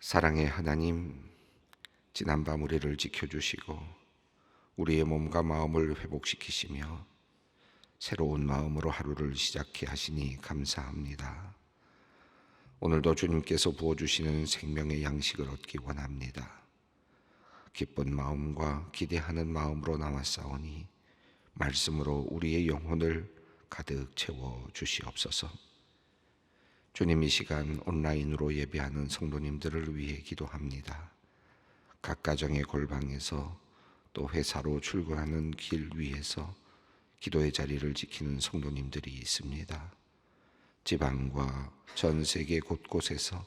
사랑의 하나님, 지난밤 우리를 지켜주시고 우리의 몸과 마음을 회복시키시며 새로운 마음으로 하루를 시작해 하시니 감사합니다. 오늘도 주님께서 부어주시는 생명의 양식을 얻기 원합니다. 기쁜 마음과 기대하는 마음으로 나왔사오니 말씀으로 우리의 영혼을 가득 채워 주시옵소서. 주님, 이 시간 온라인으로 예배하는 성도님들을 위해 기도합니다. 각 가정의 골방에서 또 회사로 출근하는 길 위에서 기도의 자리를 지키는 성도님들이 있습니다. 지방과 전 세계 곳곳에서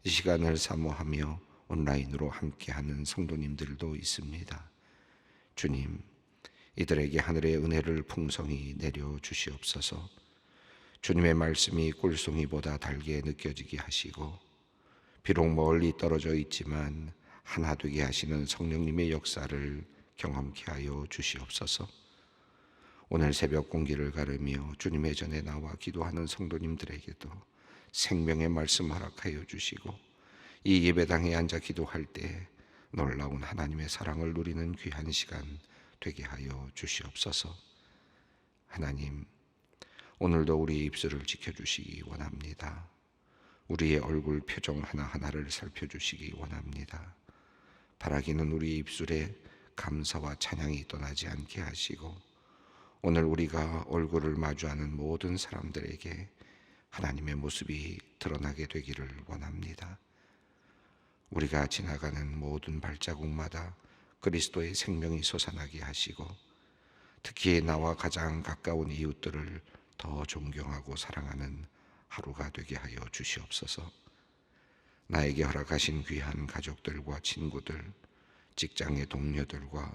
이 시간을 사모하며 온라인으로 함께하는 성도님들도 있습니다. 주님, 이들에게 하늘의 은혜를 풍성히 내려 주시옵소서. 주님의 말씀이 꿀송이보다 달게 느껴지게 하시고 비록 멀리 떨어져 있지만 하나 되게 하시는 성령님의 역사를 경험케 하여 주시옵소서. 오늘 새벽 공기를 가르며 주님의 전에 나와 기도하는 성도님들에게도 생명의 말씀 허락하여 주시고 이 예배당에 앉아 기도할 때 놀라운 하나님의 사랑을 누리는 귀한 시간 되게 하여 주시옵소서. 하나님, 오늘도 우리의 입술을 지켜주시기 원합니다. 우리의 얼굴 표정 하나하나를 살펴주시기 원합니다. 바라기는 우리의 입술에 감사와 찬양이 떠나지 않게 하시고 오늘 우리가 얼굴을 마주하는 모든 사람들에게 하나님의 모습이 드러나게 되기를 원합니다. 우리가 지나가는 모든 발자국마다 그리스도의 생명이 솟아나게 하시고 특히 나와 가장 가까운 이웃들을 더 존경하고 사랑하는 하루가 되게 하여 주시옵소서. 나에게 허락하신 귀한 가족들과 친구들, 직장의 동료들과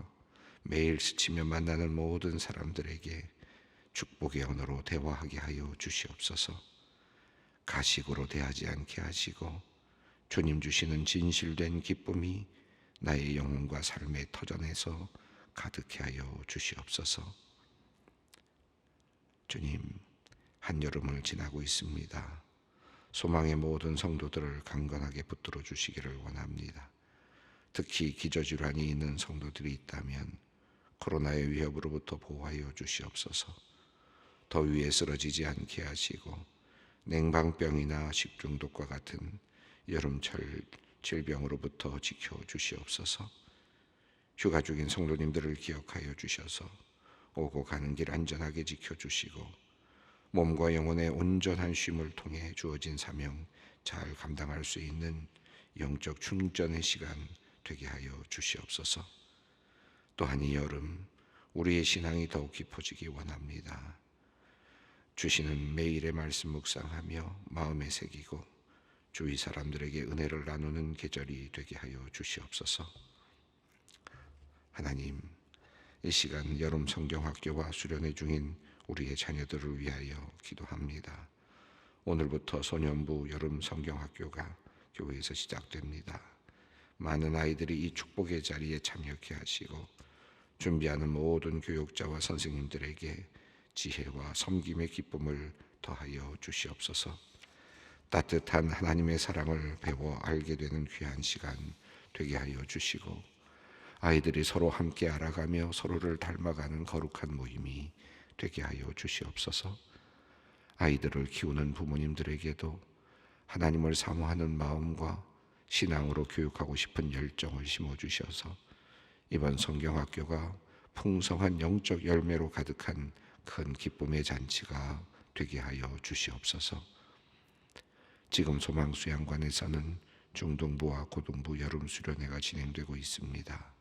매일 스치며 만나는 모든 사람들에게 축복의 언어로 대화하게 하여 주시옵소서. 가식으로 대하지 않게 하시고 주님 주시는 진실된 기쁨이 나의 영혼과 삶의 터전에서 가득해 하여 주시옵소서. 주님, 한여름을 지나고 있습니다. 소망의 모든 성도들을 강건하게 붙들어 주시기를 원합니다. 특히 기저질환이 있는 성도들이 있다면 코로나의 위협으로부터 보호하여 주시옵소서. 더위에 쓰러지지 않게 하시고 냉방병이나 식중독과 같은 여름철 질병으로부터 지켜 주시옵소서. 휴가 중인 성도님들을 기억하여 주셔서 오고 가는 길 안전하게 지켜주시고 몸과 영혼의 온전한 쉼을 통해 주어진 사명 잘 감당할 수 있는 영적 충전의 시간 되게 하여 주시옵소서. 또한 이 여름 우리의 신앙이 더욱 깊어지기 원합니다. 주시는 매일의 말씀 묵상하며 마음에 새기고 주위 사람들에게 은혜를 나누는 계절이 되게 하여 주시옵소서. 하나님, 이 시간 여름 성경학교와 수련회 중인 우리의 자녀들을 위하여 기도합니다. 오늘부터 소년부 여름 성경학교가 교회에서 시작됩니다. 많은 아이들이 이 축복의 자리에 참여케 하시고 준비하는 모든 교육자와 선생님들에게 지혜와 섬김의 기쁨을 더하여 주시옵소서. 따뜻한 하나님의 사랑을 배워 알게 되는 귀한 시간 되게 하여 주시고 아이들이 서로 함께 알아가며 서로를 닮아가는 거룩한 모임이 되게 하여 주시옵소서. 아이들을 키우는 부모님들에게도 하나님을 사모하는 마음과 신앙으로 교육하고 싶은 열정을 심어주셔서 이번 성경학교가 풍성한 영적 열매로 가득한 큰 기쁨의 잔치가 되게 하여 주시옵소서. 지금 소망수양관에서는 중등부와 고등부 여름 수련회가 진행되고 있습니다.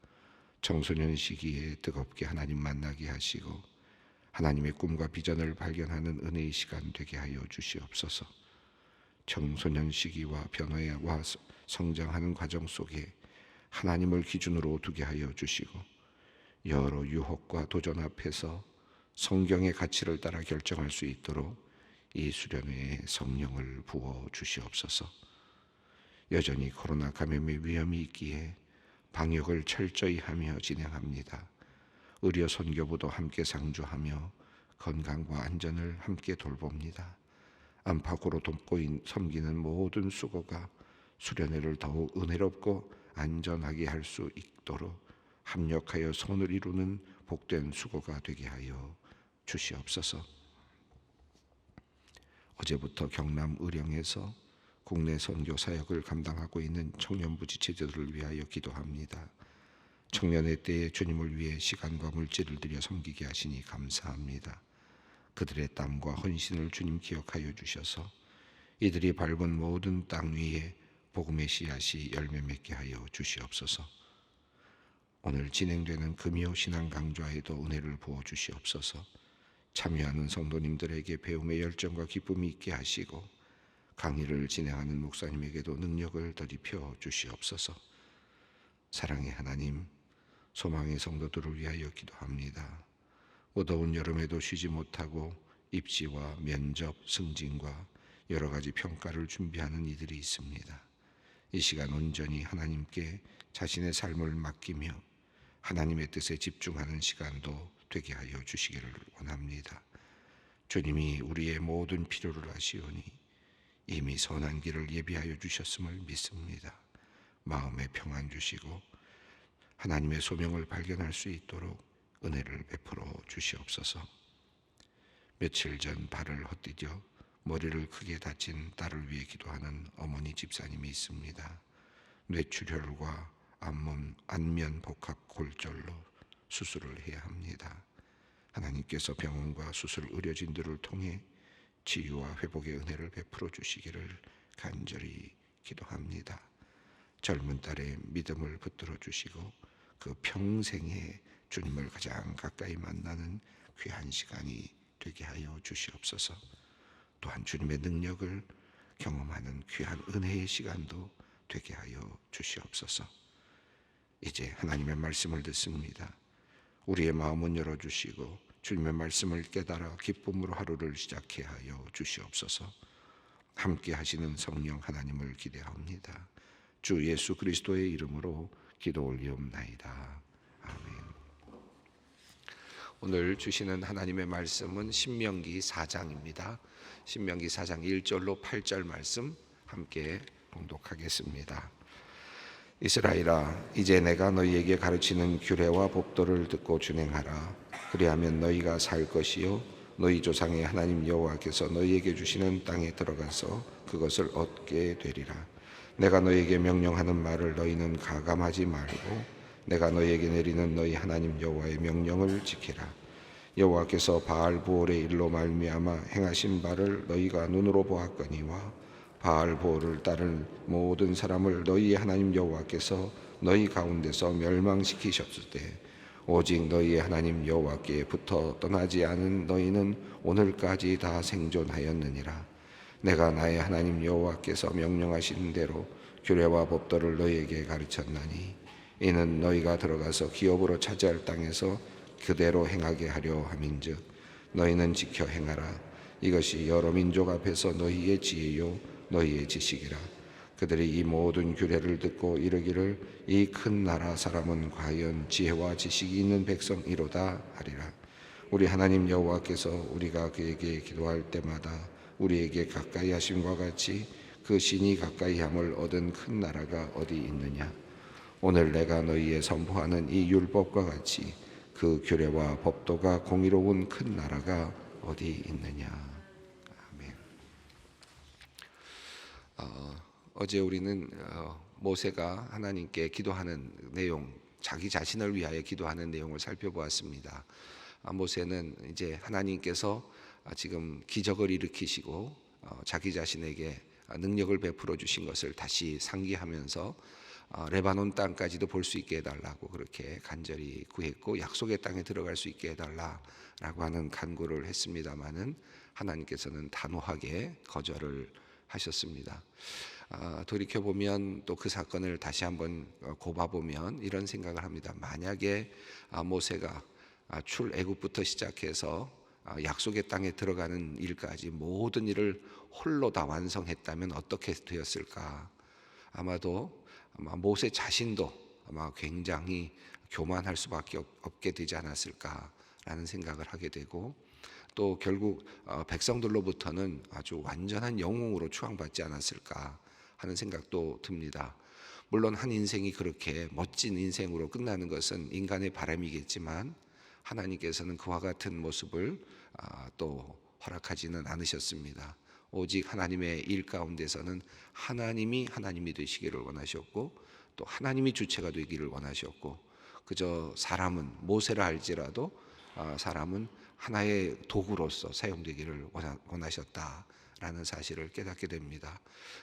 청소년 시기에 뜨겁게 하나님 만나게 하시고 하나님의 꿈과 비전을 발견하는 은혜의 시간 되게 하여 주시옵소서. 청소년 시기와 변화와 성장하는 과정 속에 하나님을 기준으로 두게 하여 주시고 여러 유혹과 도전 앞에서 성경의 가치를 따라 결정할 수 있도록 이 수련회에 성령을 부어 주시옵소서. 여전히 코로나 감염의 위험이 있기에 방역을 철저히 하며 진행합니다. 의료 선교부도 함께 상주하며 건강과 안전을 함께 돌봅니다. 안팎으로 돕고 섬기는 모든 수고가 수련회를 더욱 은혜롭고 안전하게 할 수 있도록 합력하여 선을 이루는 복된 수고가 되게 하여 주시옵소서. 어제부터 경남 의령에서 국내 선교 사역을 감당하고 있는 청년부 지체들을 위하여 기도합니다. 청년의 때에 주님을 위해 시간과 물질을 들여 섬기게 하시니 감사합니다. 그들의 땀과 헌신을 주님 기억하여 주셔서 이들이 밟은 모든 땅 위에 복음의 씨앗이 열매 맺게 하여 주시옵소서. 오늘 진행되는 금요 신앙 강좌에도 은혜를 부어 주시옵소서. 참여하는 성도님들에게 배움의 열정과 기쁨이 있게 하시고 강의를 진행하는 목사님에게도 능력을 더입혀 주시옵소서. 사랑의 하나님, 소망의 성도들을 위하여 기도합니다. 무더운 여름에도 쉬지 못하고 입시와 면접, 승진과 여러 가지 평가를 준비하는 이들이 있습니다. 이 시간 온전히 하나님께 자신의 삶을 맡기며 하나님의 뜻에 집중하는 시간도 되게 하여 주시기를 원합니다. 주님이 우리의 모든 필요를 아시오니 이미 선한 길을 예비하여 주셨음을 믿습니다. 마음에 평안 주시고 하나님의 소명을 발견할 수 있도록 은혜를 베풀어 주시옵소서. 며칠 전 발을 헛디뎌 머리를 크게 다친 딸을 위해 기도하는 어머니 집사님이 있습니다. 뇌출혈과 안면 복합 골절로 수술을 해야 합니다. 하나님께서 병원과 수술 의료진들을 통해 치유와 회복의 은혜를 베풀어 주시기를 간절히 기도합니다. 젊은 딸의 믿음을 붙들어 주시고 그 평생에 주님을 가장 가까이 만나는 귀한 시간이 되게 하여 주시옵소서. 또한 주님의 능력을 경험하는 귀한 은혜의 시간도 되게 하여 주시옵소서. 이제 하나님의 말씀을 듣습니다. 우리의 마음은 열어주시고 주님의 말씀을 깨달아 기쁨으로 하루를 시작해 하여 주시옵소서. 함께 하시는 성령 하나님을 기대합니다. 주 예수 그리스도의 이름으로 기도 올리옵나이다. 아멘. 오늘 주시는 하나님의 말씀은 신명기 4장입니다. 신명기 4장 1절로 8절 말씀 함께 봉독하겠습니다. 이스라엘아, 이제 내가 너희에게 가르치는 규례와 법도를 듣고 준행하라. 그리하면 너희가 살 것이요 너희 조상의 하나님 여호와께서 너희에게 주시는 땅에 들어가서 그것을 얻게 되리라. 내가 너희에게 명령하는 말을 너희는 가감하지 말고 내가 너희에게 내리는 너희 하나님 여호와의 명령을 지키라. 여호와께서 바알보올의 일로 말미암아 행하신 바를 너희가 눈으로 보았거니와 바알보올을 따른 모든 사람을 너희의 하나님 여호와께서 너희 가운데서 멸망시키셨을 때 오직 너희의 하나님 여호와께 붙어 떠나지 않은 너희는 오늘까지 다 생존하였느니라. 내가 나의 하나님 여호와께서 명령하신 대로 규례와 법도를 너희에게 가르쳤나니 이는 너희가 들어가서 기업으로 차지할 땅에서 그대로 행하게 하려 함인즉 너희는 지켜 행하라. 이것이 여러 민족 앞에서 너희의 지혜요 너희의 지식이라. 그들이 이 모든 규례를 듣고 이르기를 이 큰 나라 사람은 과연 지혜와 지식이 있는 백성이로다 하리라. 우리 하나님 여호와께서 우리가 그에게 기도할 때마다 우리에게 가까이 하심과 같이 그 신이 가까이 함을 얻은 큰 나라가 어디 있느냐. 오늘 내가 너희에 선포하는 이 율법과 같이 그 규례와 법도가 공의로운 큰 나라가 어디 있느냐. 아멘. 어제 우리는 모세가 하나님께 기도하는 내용, 자기 자신을 위하여 기도하는 내용을 살펴보았습니다. 모세는 이제 하나님께서 지금 기적을 일으키시고 자기 자신에게 능력을 베풀어 주신 것을 다시 상기하면서 레바논 땅까지도 볼 수 있게 해달라고 그렇게 간절히 구했고 약속의 땅에 들어갈 수 있게 해달라고 하는 간구를 했습니다마는 하나님께서는 단호하게 거절을 하셨습니다. 돌이켜보면 또 그 사건을 다시 한번 곱아보면 이런 생각을 합니다. 만약에 모세가 출애굽부터 시작해서 약속의 땅에 들어가는 일까지 모든 일을 홀로 다 완성했다면 어떻게 되었을까? 아마도 모세 자신도 아마 굉장히 교만할 수밖에 없게 되지 않았을까라는 생각을 하게 되고 또 결국 백성들로부터는 아주 완전한 영웅으로 추앙받지 않았을까 하는 생각도 듭니다. 물론 한 인생이 그렇게 멋진 인생으로 끝나는 것은 인간의 바람이겠지만 하나님께서는 그와 같은 모습을 또 허락하지는 않으셨습니다. 오직 하나님의 일 가운데서는 하나님이 되시기를 원하셨고 또 하나님이 주체가 되기를 원하셨고, 그저 사람은 모세라 할지라도 사람은 하나의 도구로서 사용되기를 원하셨다라는 사실을 깨닫게 됩니다.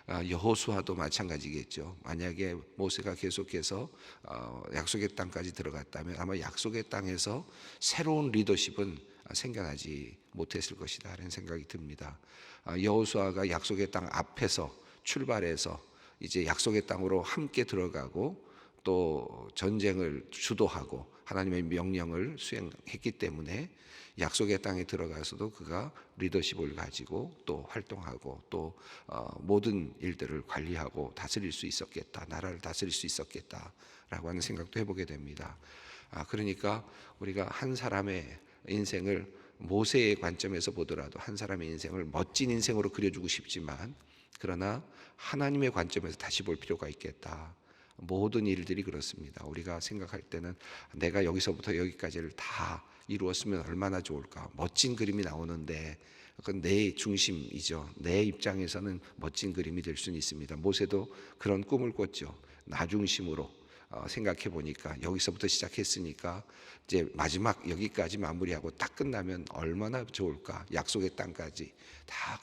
여호수아도 마찬가지겠죠. 만약에 모세가 계속해서 약속의 땅까지 들어갔다면 아마 약속의 땅에서 새로운 리더십은 생겨나지 못했을 것이다 라는 생각이 듭니다. 여호수아가 약속의 땅 앞에서 출발해서 이제 약속의 땅으로 함께 들어가고 또 전쟁을 주도하고 하나님의 명령을 수행했기 때문에 약속의 땅에 들어가서도 그가 리더십을 가지고 또 활동하고 또 모든 일들을 관리하고 다스릴 수 있었겠다, 나라를 다스릴 수 있었겠다라고 하는 생각도 해보게 됩니다. 그러니까 우리가 한 사람의 인생을 모세의 관점에서 보더라도 한 사람의 인생을 멋진 인생으로 그려주고 싶지만, 그러나 하나님의 관점에서 다시 볼 필요가 있겠다. 모든 일들이 그렇습니다. 우리가 생각할 때는 내가 여기서부터 여기까지를 다 이루었으면 얼마나 좋을까, 멋진 그림이 나오는데 그건 내 중심이죠. 내 입장에서는 멋진 그림이 될 수는 있습니다. 모세도 그런 꿈을 꿨죠. 나 중심으로 생각해 보니까 여기서부터 시작했으니까 이제 마지막 여기까지 마무리하고 딱 끝나면 얼마나 좋을까, 약속의 땅까지 다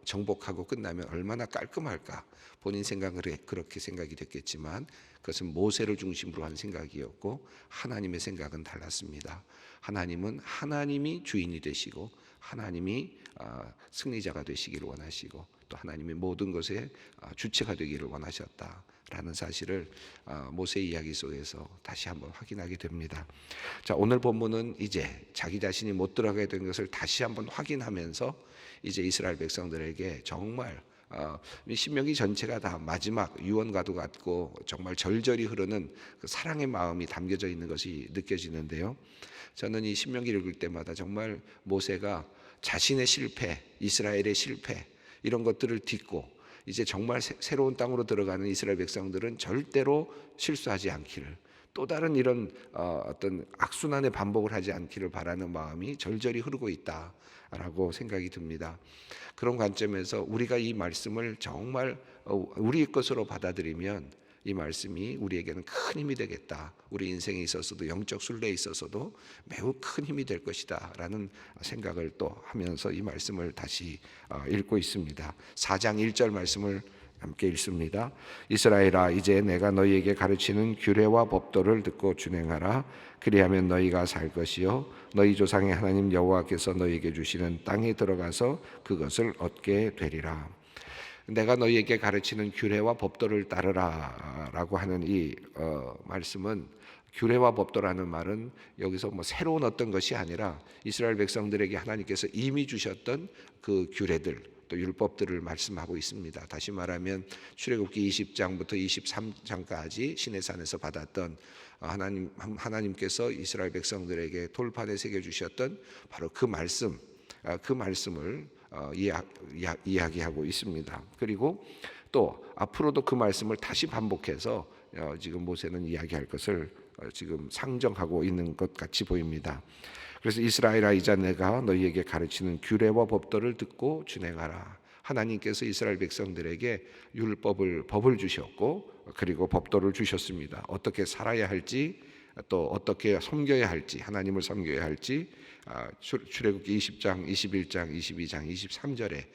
정복하고 끝나면 얼마나 깔끔할까. 본인 생각은 그렇게 생각이 됐겠지만 그것은 모세를 중심으로 한 생각이었고 하나님의 생각은 달랐습니다. 하나님은 하나님이 주인이 되시고 하나님이 승리자가 되시기를 원하시고 또 하나님이 모든 것의 주체가 되기를 원하셨다라는 사실을 모세 이야기 속에서 다시 한번 확인하게 됩니다. 자, 오늘 본문은 이제 자기 자신이 못 들어가게 된 것을 다시 한번 확인하면서 이제 이스라엘 백성들에게 정말 신명기 전체가 다 마지막 유언과도 같고 정말 절절히 흐르는 그 사랑의 마음이 담겨져 있는 것이 느껴지는데요. 저는 이 신명기를 읽을 때마다 정말 모세가 자신의 실패, 이스라엘의 실패 이런 것들을 딛고 이제 정말 새로운 땅으로 들어가는 이스라엘 백성들은 절대로 실수하지 않기를, 또 다른 이런 어떤 악순환의 반복을 하지 않기를 바라는 마음이 절절히 흐르고 있다라고 생각이 듭니다. 그런 관점에서 우리가 이 말씀을 정말 우리 것으로 받아들이면 이 말씀이 우리에게는 큰 힘이 되겠다. 우리 인생에 있어서도 영적 순례에 있어서도 매우 큰 힘이 될 것이다 라는 생각을 또 하면서 이 말씀을 다시 읽고 있습니다. 4장 1절 말씀을 함께 읽습니다. 이스라엘아, 이제 내가 너희에게 가르치는 규례와 법도를 듣고 준행하라. 그리하면 너희가 살 것이요 너희 조상의 하나님 여호와께서 너희에게 주시는 땅에 들어가서 그것을 얻게 되리라. 내가 너희에게 가르치는 규례와 법도를 따르라 라고 하는 이 말씀은, 규례와 법도라는 말은 여기서 뭐 새로운 어떤 것이 아니라 이스라엘 백성들에게 하나님께서 이미 주셨던 그 규례들 또 율법들을 말씀하고 있습니다. 다시 말하면 출애굽기 20장부터 23장까지 시내산에서 받았던 하나님께서 이스라엘 백성들에게 돌판에 새겨주셨던 바로 그 말씀을 이야기하고 있습니다. 그리고 또 앞으로도 그 말씀을 다시 반복해서 지금 모세는 이야기할 것을 지금 상정하고 있는 것 같이 보입니다. 그래서 이스라엘아, 이제 내가 너희에게 가르치는 규례와 법도를 듣고 준행하라. 하나님께서 이스라엘 백성들에게 법을 주셨고 그리고 법도를 주셨습니다. 어떻게 살아야 할지 또 어떻게 섬겨야 할지, 하나님을 섬겨야 할지 출애굽기 20장, 21장, 22장, 23절에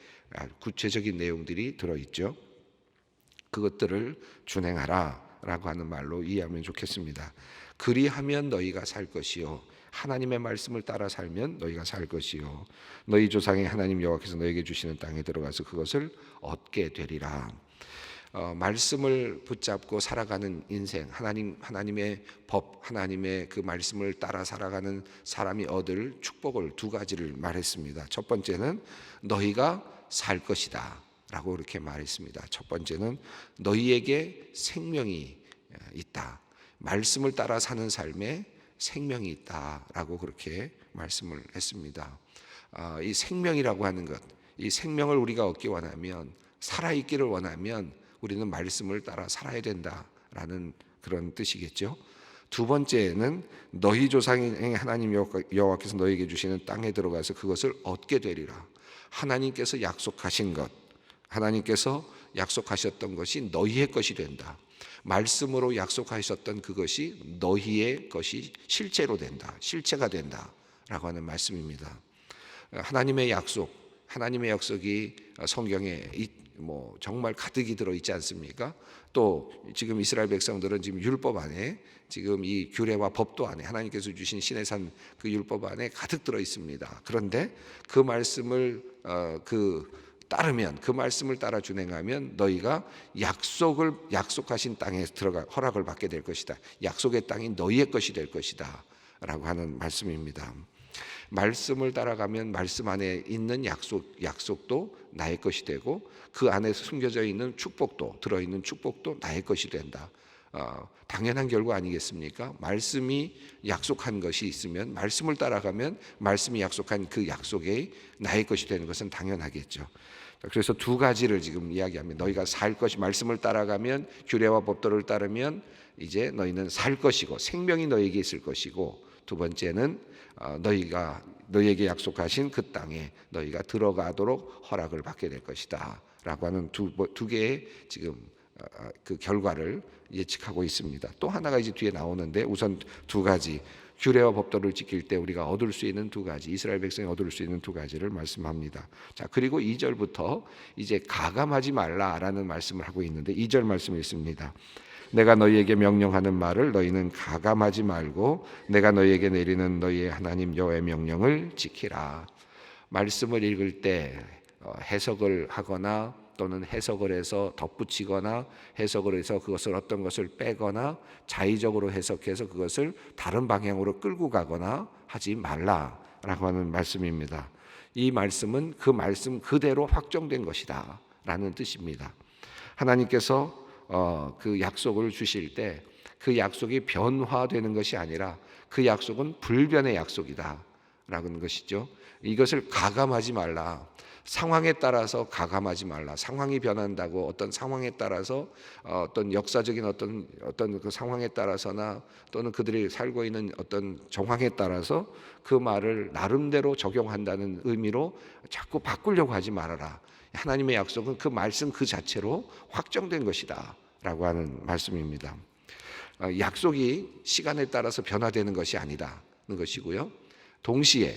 구체적인 내용들이 들어있죠. 그것들을 준행하라 라고 하는 말로 이해하면 좋겠습니다. 그리하면 너희가 살 것이요 하나님의 말씀을 따라 살면 너희가 살 것이요 너희 조상의 하나님 여호와께서 너희에게 주시는 땅에 들어가서 그것을 얻게 되리라. 말씀을 붙잡고 살아가는 인생, 하나님의 법, 하나님의 그 말씀을 따라 살아가는 사람이 얻을 축복을 두 가지를 말했습니다. 첫 번째는 너희가 살 것이다 라고 이렇게 말했습니다. 첫 번째는 너희에게 생명이 있다. 말씀을 따라 사는 삶에 생명이 있다라고 그렇게 말씀을 했습니다. 이 생명이라고 하는 것, 이 생명을 우리가 얻기 원하면, 살아있기를 원하면 우리는 말씀을 따라 살아야 된다라는 그런 뜻이겠죠. 두 번째는 너희 조상의 하나님 여호와께서 너희에게 주시는 땅에 들어가서 그것을 얻게 되리라. 하나님께서 약속하신 것, 하나님께서 약속하셨던 것이 너희의 것이 된다. 말씀으로 약속하셨던 그것이 너희의 것이 실제로 된다. 실체가 된다라고 하는 말씀입니다. 하나님의 약속, 하나님의 약속이 성경에 정말 가득이 들어 있지 않습니까? 또 지금 이스라엘 백성들은 지금 율법 안에, 지금 이 규례와 법도 안에, 하나님께서 주신 신의 산 그 율법 안에 가득 들어 있습니다. 그런데 그 말씀을 따르면, 그 말씀을 따라 준행하면 너희가 약속하신 땅에 들어가 허락을 받게 될 것이다. 약속의 땅이 너희의 것이 될 것이다 라고 하는 말씀입니다. 말씀을 따라가면 말씀 안에 있는 약속도 나의 것이 되고, 그 안에 숨겨져 있는 축복도, 들어있는 축복도 나의 것이 된다. 당연한 결과 아니겠습니까? 말씀이 약속한 것이 있으면, 말씀을 따라가면 말씀이 약속한 그 약속이 나의 것이 되는 것은 당연하겠죠. 그래서 두 가지를 지금 이야기합니다. 너희가 살 것이, 말씀을 따라가면, 규례와 법도를 따르면 이제 너희는 살 것이고 생명이 너희에게 있을 것이고, 두 번째는 너희에게 약속하신 그 땅에 너희가 들어가도록 허락을 받게 될 것이다 라고 하는 두 개의 지금 그 결과를 예측하고 있습니다. 또 하나가 이제 뒤에 나오는데, 우선 두 가지, 규례와 법도를 지킬 때 우리가 얻을 수 있는 두 가지, 이스라엘 백성이 얻을 수 있는 두 가지를 말씀합니다. 자, 그리고 2절부터 이제 가감하지 말라라는 말씀을 하고 있는데, 2절 말씀이 있습니다. 내가 너희에게 명령하는 말을 너희는 가감하지 말고 내가 너희에게 내리는 너희의 하나님 여호와의 명령을 지키라. 말씀을 읽을 때 해석을 하거나 또는 해석을 해서 덧붙이거나 해석을 해서 그것을 어떤 것을 빼거나 자의적으로 해석해서 그것을 다른 방향으로 끌고 가거나 하지 말라라고 하는 말씀입니다. 이 말씀은 그 말씀 그대로 확정된 것이다 라는 뜻입니다. 하나님께서 그 약속을 주실 때 그 약속이 변화되는 것이 아니라 그 약속은 불변의 약속이다 라는 것이죠. 이것을 가감하지 말라. 상황에 따라서 가감하지 말라. 상황이 변한다고 어떤 상황에 따라서 어떤 역사적인 어떤 그 상황에 따라서나 또는 그들이 살고 있는 어떤 정황에 따라서 그 말을 나름대로 적용한다는 의미로 자꾸 바꾸려고 하지 말아라. 하나님의 약속은 그 말씀 그 자체로 확정된 것이다 라고 하는 말씀입니다. 약속이 시간에 따라서 변화되는 것이 아니다는 것이고요. 동시에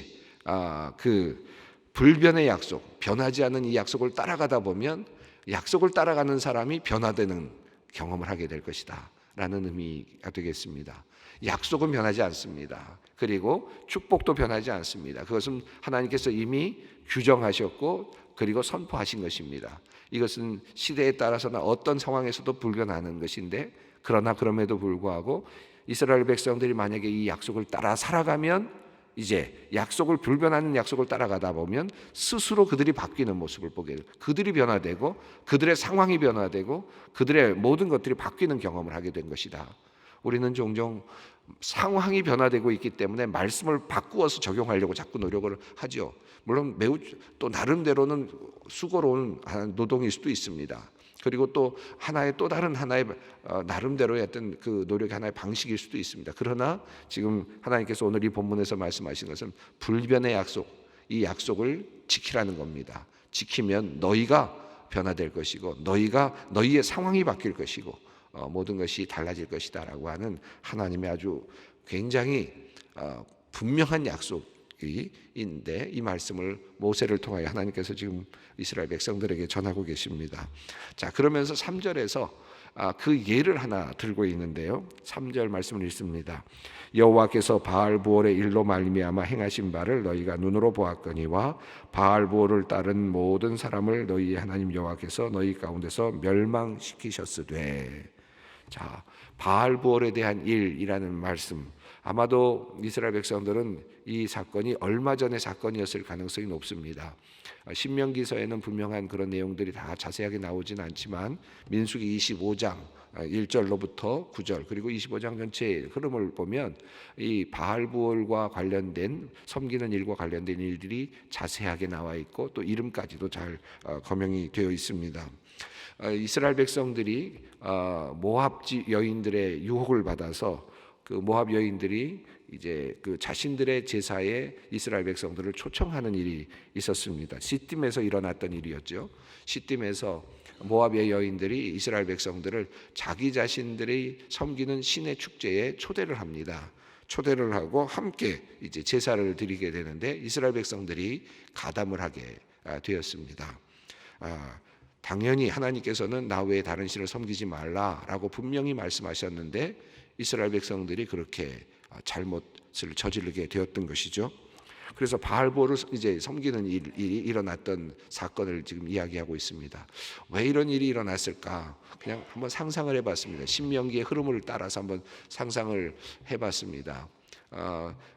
그 불변의 약속, 변하지 않는 이 약속을 따라가다 보면 약속을 따라가는 사람이 변화되는 경험을 하게 될 것이다 라는 의미가 되겠습니다. 약속은 변하지 않습니다. 그리고 축복도 변하지 않습니다. 그것은 하나님께서 이미 규정하셨고 그리고 선포하신 것입니다. 이것은 시대에 따라서나 어떤 상황에서도 불변하는 것인데, 그러나 그럼에도 불구하고 이스라엘 백성들이 만약에 이 약속을 따라 살아가면, 이제 약속을 불변하는 약속을 따라가다 보면 스스로 그들이 바뀌는 모습을 보게 돼요. 그들이 변화되고 그들의 상황이 변화되고 그들의 모든 것들이 바뀌는 경험을 하게 된 것이다. 우리는 종종 상황이 변화되고 있기 때문에 말씀을 바꾸어서 적용하려고 자꾸 노력을 하죠. 물론 매우 또 나름대로는 수고로운 노동일 수도 있습니다. 그리고 또 다른 하나의 나름대로의 어떤 그 노력의 하나의 방식일 수도 있습니다. 그러나 지금 하나님께서 오늘 이 본문에서 말씀하신 것은 불변의 약속, 이 약속을 지키라는 겁니다. 지키면 너희가 변화될 것이고 너희의 상황이 바뀔 것이고 모든 것이 달라질 것이다 라고 하는 하나님의 아주 굉장히 분명한 약속인데, 이 말씀을 모세를 통하여 하나님께서 지금 이스라엘 백성들에게 전하고 계십니다. 자, 그러면서 3절에서 그 예를 하나 들고 있는데요. 3절 말씀을 읽습니다. 여호와께서 바알부올의 일로 말미암아 행하신 바를 너희가 눈으로 보았거니와 바알부올을 따른 모든 사람을 너희의 하나님 여호와께서 너희 가운데서 멸망시키셨으되. 자, 바알부올에 대한 일이라는 말씀, 아마도 이스라엘 백성들은 이 사건이 얼마 전의 사건이었을 가능성이 높습니다. 신명기서에는 분명한 그런 내용들이 다 자세하게 나오진 않지만 민수기 25장 1절로부터 9절 그리고 25장 전체의 흐름을 보면 이 바알부올과 관련된 섬기는 일과 관련된 일들이 자세하게 나와 있고 또 이름까지도 잘 거명이 되어 있습니다. 이스라엘 백성들이 모압 여인들의 유혹을 받아서 그 모압 여인들이 이제 그 자신들의 제사에 이스라엘 백성들을 초청하는 일이 있었습니다. 시딤에서 일어났던 일이었죠. 시딤에서 모압의 여인들이 이스라엘 백성들을 자기 자신들이 섬기는 신의 축제에 초대를 합니다. 초대를 하고 함께 이제 제사를 드리게 되는데 이스라엘 백성들이 가담을 하게 되었습니다. 당연히 하나님께서는 나 외에 다른 신을 섬기지 말라라고 분명히 말씀하셨는데 이스라엘 백성들이 그렇게 잘못을 저지르게 되었던 것이죠. 그래서 바알보를 이제 섬기는 일이 일어났던 사건을 지금 이야기하고 있습니다. 왜 이런 일이 일어났을까? 그냥 한번 상상을 해봤습니다. 신명기의 흐름을 따라서 한번 상상을 해봤습니다.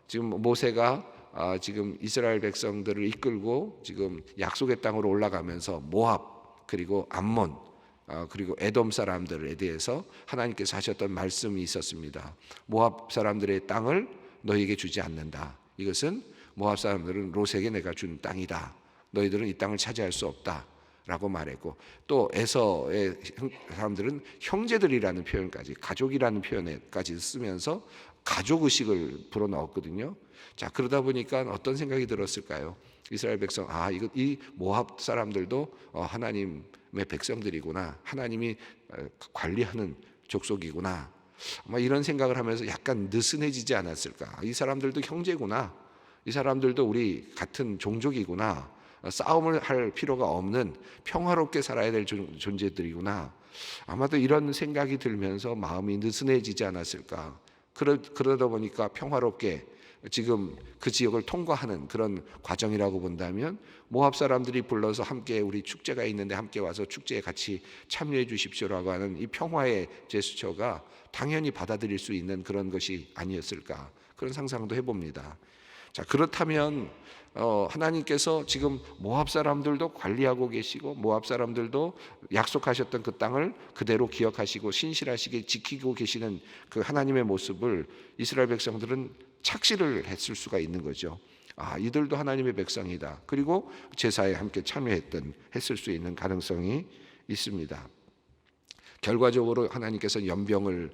지금 모세가 지금 이스라엘 백성들을 이끌고 지금 약속의 땅으로 올라가면서 모압 그리고 암몬 그리고 에돔 사람들에 대해서 하나님께서 하셨던 말씀이 있었습니다. 모압 사람들의 땅을 너희에게 주지 않는다. 이것은 모압 사람들은 롯에게 내가 준 땅이다. 너희들은 이 땅을 차지할 수 없다 라고 말했고, 또 에서의 사람들은 형제들이라는 표현까지, 가족이라는 표현까지 쓰면서 가족의식을 불어넣었거든요. 자, 그러다 보니까 어떤 생각이 들었을까요? 이스라엘 백성, 이 모압 사람들도 하나님의 백성들이구나, 하나님이 관리하는 족속이구나, 아마 이런 생각을 하면서 약간 느슨해지지 않았을까. 이 사람들도 형제구나, 이 사람들도 우리 같은 종족이구나, 싸움을 할 필요가 없는 평화롭게 살아야 될 존재들이구나, 아마도 이런 생각이 들면서 마음이 느슨해지지 않았을까. 그러다 보니까 평화롭게 지금 그 지역을 통과하는 그런 과정이라고 본다면, 모압 사람들이 불러서 함께 우리 축제가 있는데 함께 와서 축제에 같이 참여해 주십시오라고 하는 이 평화의 제스처가 당연히 받아들일 수 있는 그런 것이 아니었을까, 그런 상상도 해봅니다. 자, 그렇다면 하나님께서 지금 모압 사람들도 관리하고 계시고 모압 사람들도 약속하셨던 그 땅을 그대로 기억하시고 신실하시게 지키고 계시는 그 하나님의 모습을 이스라엘 백성들은 착시를 했을 수가 있는 거죠. 이들도 하나님의 백성이다. 그리고 제사에 함께 했을 수 있는 가능성이 있습니다. 결과적으로 하나님께서 연병을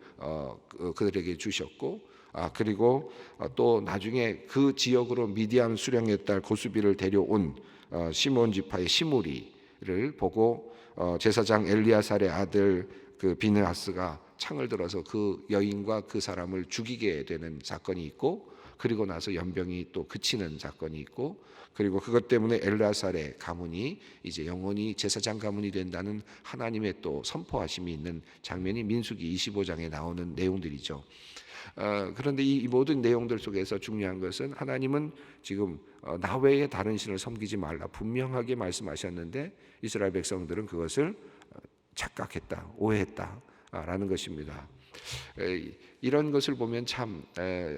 그들에게 주셨고, 그리고 또 나중에 그 지역으로 미디안 수령의 딸 고수비를 데려온 시몬 지파의 시므리를 보고 제사장 엘리아살의 아들 그 비느하스가 창을 들어서 그 여인과 그 사람을 죽이게 되는 사건이 있고, 그리고 나서 연병이 또 그치는 사건이 있고, 그리고 그것 때문에 엘리아살의 가문이 이제 영원히 제사장 가문이 된다는 하나님의 또 선포하심이 있는 장면이 민수기 25장에 나오는 내용들이죠. 그런데 이 모든 내용들 속에서 중요한 것은 하나님은 지금 나 외에 다른 신을 섬기지 말라 분명하게 말씀하셨는데 이스라엘 백성들은 그것을 착각했다, 오해했다라는 것입니다. 이런 것을 보면 참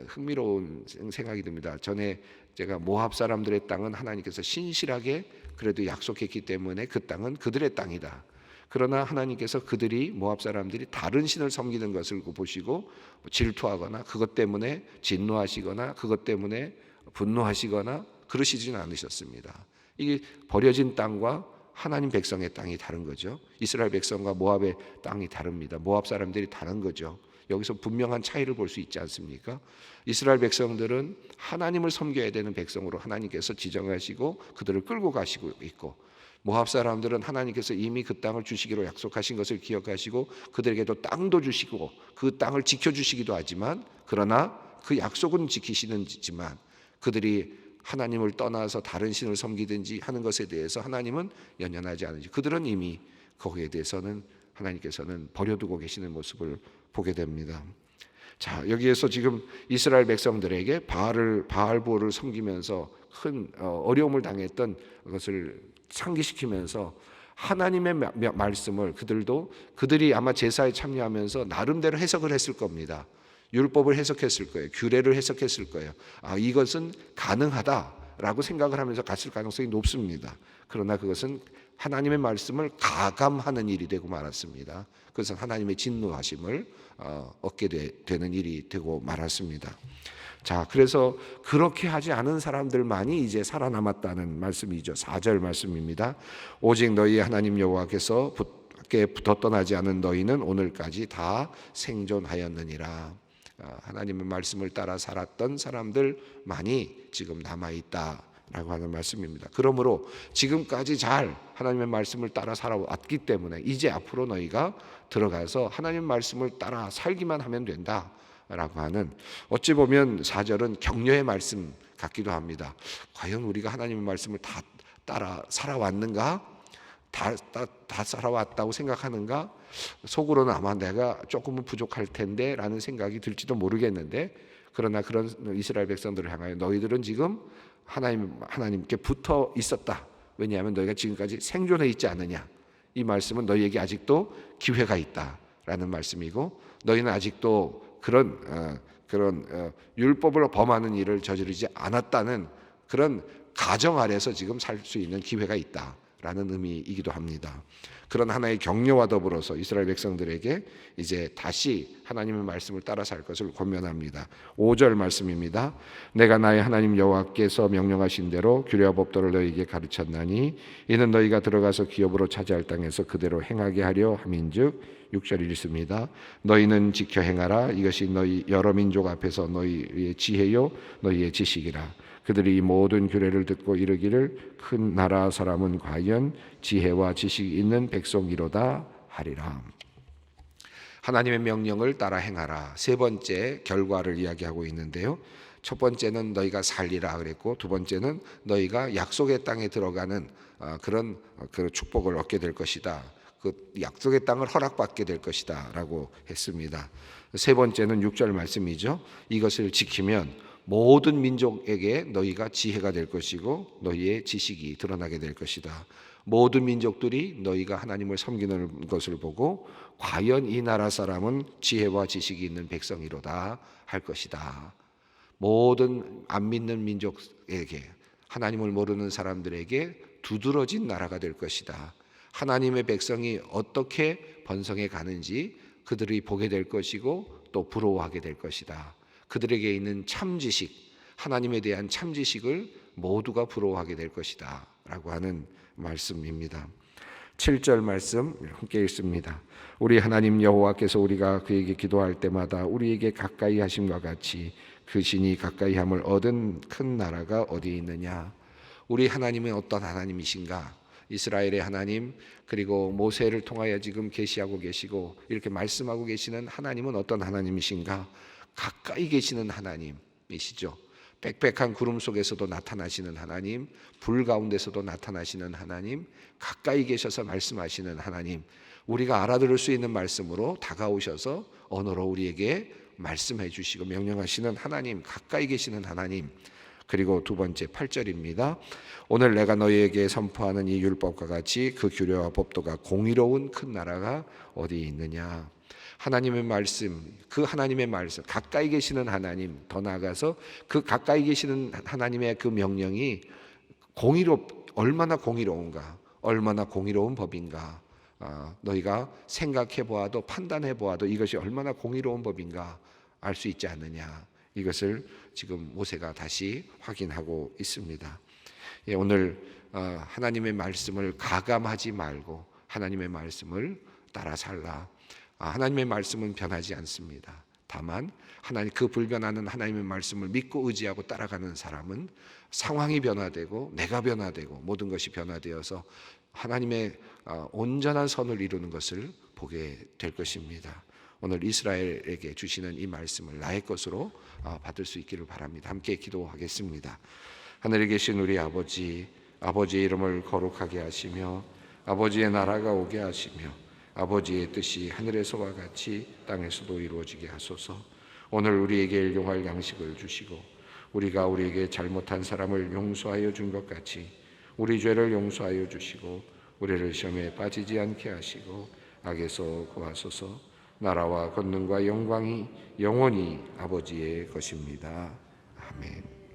흥미로운 생각이 듭니다. 전에 제가 모압 사람들의 땅은 하나님께서 신실하게 그래도 약속했기 때문에 그 땅은 그들의 땅이다. 그러나 하나님께서 그들이 모압 사람들이 다른 신을 섬기는 것을 보시고 질투하거나 그것 때문에 진노하시거나 그것 때문에 분노하시거나 그러시지는 않으셨습니다. 이게 버려진 땅과 하나님 백성의 땅이 다른 거죠. 이스라엘 백성과 모압의 땅이 다릅니다. 모압 사람들이 다른 거죠. 여기서 분명한 차이를 볼 수 있지 않습니까? 이스라엘 백성들은 하나님을 섬겨야 되는 백성으로 하나님께서 지정하시고 그들을 끌고 가시고 있고, 모압 사람들은 하나님께서 이미 그 땅을 주시기로 약속하신 것을 기억하시고 그들에게도 땅도 주시고 그 땅을 지켜주시기도 하지만, 그러나 그 약속은 지키시는지만 그들이 하나님을 떠나서 다른 신을 섬기든지 하는 것에 대해서 하나님은 연연하지 않으시. 그들은 이미 거기에 대해서는 하나님께서는 버려두고 계시는 모습을 보게 됩니다. 자, 여기에서 지금 이스라엘 백성들에게 바알보를 섬기면서 큰 어려움을 당했던 것을 상기시키면서 하나님의 말씀을 그들이 아마 제사에 참여하면서 나름대로 해석을 했을 겁니다. 율법을 해석했을 거예요. 규례를 해석했을 거예요. 이것은 가능하다라고 생각을 하면서 갔을 가능성이 높습니다. 그러나 그것은 하나님의 말씀을 가감하는 일이 되고 말았습니다. 그것은 하나님의 진노하심을 얻게 되는 일이 되고 말았습니다. 자, 그래서 그렇게 하지 않은 사람들만이 이제 살아남았다는 말씀이죠. 4절 말씀입니다. 오직 너희 하나님 여호와께서 밖에 더 떠나지 않은 너희는 오늘까지 다 생존하였느니라. 하나님의 말씀을 따라 살았던 사람들만이 지금 남아있다라고 하는 말씀입니다. 그러므로 지금까지 잘 하나님의 말씀을 따라 살아왔기 때문에 이제 앞으로 너희가 들어가서 하나님의 말씀을 따라 살기만 하면 된다라고 하는, 어찌 보면 4절은 격려의 말씀 같기도 합니다. 과연 우리가 하나님의 말씀을 다 따라 살아왔는가? 다 살아왔다고 생각하는가? 속으로는 아마 내가 조금은 부족할 텐데 라는 생각이 들지도 모르겠는데, 그러나 그런 이스라엘 백성들을 향하여 너희들은 지금 하나님께 붙어 있었다. 왜냐하면 너희가 지금까지 생존해 있지 않느냐. 이 말씀은 너희에게 아직도 기회가 있다라는 말씀이고, 너희는 아직도 그런 율법을 범하는 일을 저지르지 않았다는 그런 가정 아래서 지금 살 수 있는 기회가 있다라는 의미이기도 합니다. 그런 하나의 격려와 더불어서 이스라엘 백성들에게 이제 다시 하나님의 말씀을 따라 살 것을 권면합니다. 5절 말씀입니다. 내가 나의 하나님 여호와께서 명령하신 대로 규례와 법도를 너희에게 가르쳤나니 이는 너희가 들어가서 기업으로 차지할 땅에서 그대로 행하게 하려 함인즉, 6절 읽습니다. 너희는 지켜 행하라. 이것이 너희 여러 민족 앞에서 너희의 지혜요 너희의 지식이라. 그들이 이 모든 규례를 듣고 이르기를 큰 나라 사람은 과연 지혜와 지식이 있는 백성이로다 하리라. 하나님의 명령을 따라 행하라. 세 번째 결과를 이야기하고 있는데요. 첫 번째는 너희가 살리라 그랬고, 두 번째는 너희가 약속의 땅에 들어가는 그런 축복을 얻게 될 것이다. 그 약속의 땅을 허락받게 될 것이다 라고 했습니다. 세 번째는 6절 말씀이죠. 이것을 지키면 모든 민족에게 너희가 지혜가 될 것이고 너희의 지식이 드러나게 될 것이다. 모든 민족들이 너희가 하나님을 섬기는 것을 보고 과연 이 나라 사람은 지혜와 지식이 있는 백성이로다 할 것이다. 모든 안 믿는 민족에게, 하나님을 모르는 사람들에게 두드러진 나라가 될 것이다. 하나님의 백성이 어떻게 번성해 가는지 그들이 보게 될 것이고 또 부러워하게 될 것이다. 그들에게 있는 참지식, 하나님에 대한 참지식을 모두가 부러워하게 될 것이다 라고 하는 말씀입니다. 7절 말씀 함께 읽습니다. 우리 하나님 여호와께서 우리가 그에게 기도할 때마다 우리에게 가까이 하심과 같이 그 신이 가까이 함을 얻은 큰 나라가 어디 있느냐. 우리 하나님은 어떤 하나님이신가? 이스라엘의 하나님, 그리고 모세를 통하여 지금 계시하고 계시고 이렇게 말씀하고 계시는 하나님은 어떤 하나님이신가? 가까이 계시는 하나님이시죠. 빽빽한 구름 속에서도 나타나시는 하나님, 불 가운데서도 나타나시는 하나님, 가까이 계셔서 말씀하시는 하나님, 우리가 알아들을 수 있는 말씀으로 다가오셔서 언어로 우리에게 말씀해 주시고 명령하시는 하나님, 가까이 계시는 하나님. 그리고 두 번째 8절입니다. 오늘 내가 너희에게 선포하는 이 율법과 같이 그 규례와 법도가 공의로운 큰 나라가 어디 있느냐. 하나님의 말씀, 그 하나님의 말씀, 가까이 계시는 하나님, 더 나아가서 그 가까이 계시는 하나님의 그 명령이 얼마나 공의로운가, 얼마나 공의로운 법인가. 너희가 생각해 보아도 판단해 보아도 이것이 얼마나 공의로운 법인가 알 수 있지 않느냐. 이것을 지금 모세가 다시 확인하고 있습니다. 오늘 하나님의 말씀을 가감하지 말고 하나님의 말씀을 따라 살라. 하나님의 말씀은 변하지 않습니다. 다만 그 불변하는 하나님의 말씀을 믿고 의지하고 따라가는 사람은 상황이 변화되고 내가 변화되고 모든 것이 변화되어서 하나님의 온전한 선을 이루는 것을 보게 될 것입니다. 오늘 이스라엘에게 주시는 이 말씀을 나의 것으로 받을 수 있기를 바랍니다. 함께 기도하겠습니다. 하늘에 계신 우리 아버지, 아버지의 이름을 거룩하게 하시며 아버지의 나라가 오게 하시며 아버지의 뜻이 하늘에서와 같이 땅에서도 이루어지게 하소서. 오늘 우리에게 일용할 양식을 주시고 우리가 우리에게 잘못한 사람을 용서하여 준 것 같이 우리 죄를 용서하여 주시고 우리를 시험에 빠지지 않게 하시고 악에서 구하소서. 나라와 권능과 영광이 영원히 아버지의 것입니다. 아멘.